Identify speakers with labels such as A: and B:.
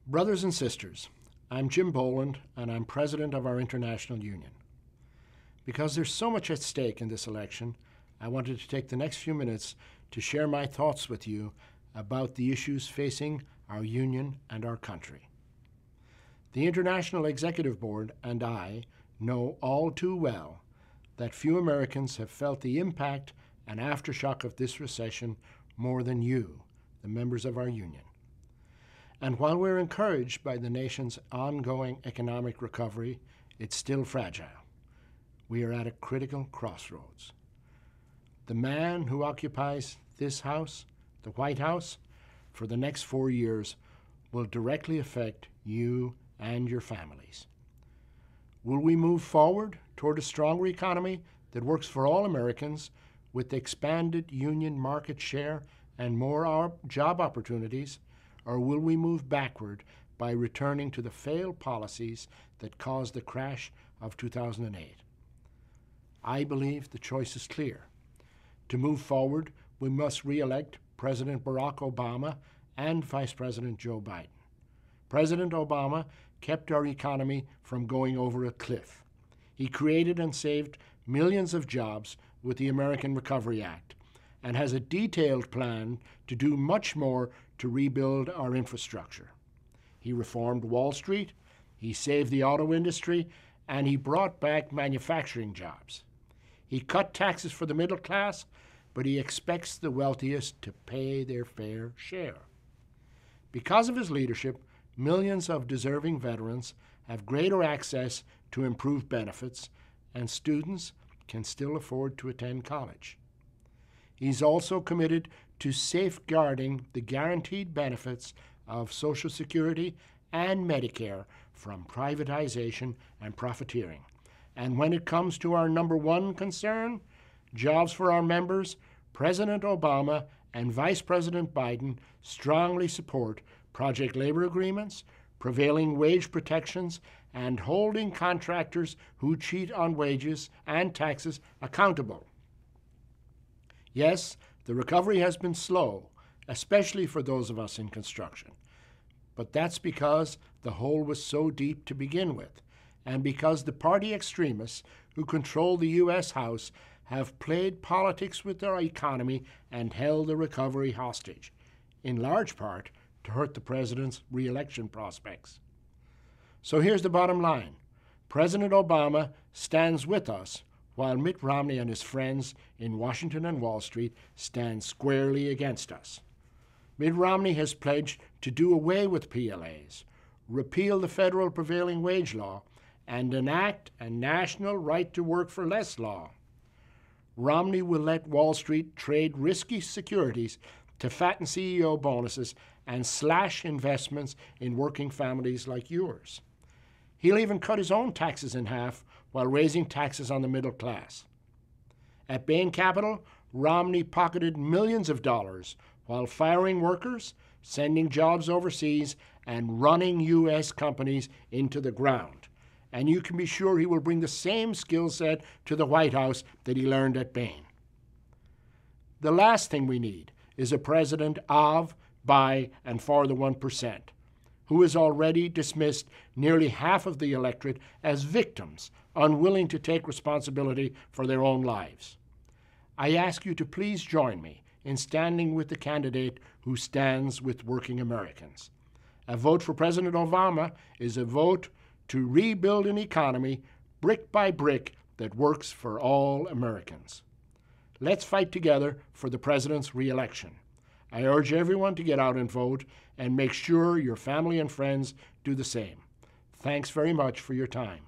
A: Brothers and sisters, I'm Jim Boland, and I'm president of our international union. Because there's so much at stake in this election, I wanted to take the next few minutes to share my thoughts with you about the issues facing our union and our country. The International Executive Board and I know all too well that few Americans have felt the impact and aftershock of this recession more than you, the members of our union. And while we're encouraged by the nation's ongoing economic recovery, it's still fragile. We are at a critical crossroads. The man who occupies this house, the White House, for the next 4 years will directly affect you and your families. Will we move forward toward a stronger economy that works for all Americans with expanded union market share and more job opportunities, or will we move backward by returning to the failed policies that caused the crash of 2008? I believe the choice is clear. To move forward, we must re-elect President Barack Obama and Vice President Joe Biden. President Obama kept our economy from going over a cliff. He created and saved millions of jobs with the American Recovery Act and has a detailed plan to do much more to rebuild our infrastructure. He reformed Wall Street, he saved the auto industry, and he brought back manufacturing jobs. He cut taxes for the middle class, but he expects the wealthiest to pay their fair share. Because of his leadership, millions of deserving veterans have greater access to improved benefits, and students can still afford to attend college. He's also committed to safeguarding the guaranteed benefits of Social Security and Medicare from privatization and profiteering. And when it comes to our number one concern, jobs for our members, President Obama and Vice President Biden strongly support project labor agreements, prevailing wage protections, and holding contractors who cheat on wages and taxes accountable. Yes, the recovery has been slow, especially for those of us in construction. But that's because the hole was so deep to begin with, and because the party extremists who control the U.S. House have played politics with our economy and held the recovery hostage, in large part to hurt the president's re-election prospects. So here's the bottom line. President Obama stands with us, while Mitt Romney and his friends in Washington and Wall Street stand squarely against us. Mitt Romney has pledged to do away with PLAs, repeal the federal prevailing wage law, and enact a national right-to-work-for-less law. Romney will let Wall Street trade risky securities to fatten CEO bonuses and slash investments in working families like yours. He'll even cut his own taxes in half while raising taxes on the middle class. At Bain Capital, Romney pocketed millions of dollars while firing workers, sending jobs overseas, and running U.S. companies into the ground. And you can be sure he will bring the same skill set to the White House that he learned at Bain. The last thing we need is a president of, by, and for the 1%, who has already dismissed nearly half of the electorate as victims, unwilling to take responsibility for their own lives. I ask you to please join me in standing with the candidate who stands with working Americans. A vote for President Obama is a vote to rebuild an economy brick by brick that works for all Americans. Let's fight together for the president's re-election. I urge everyone to get out and vote and make sure your family and friends do the same. Thanks very much for your time.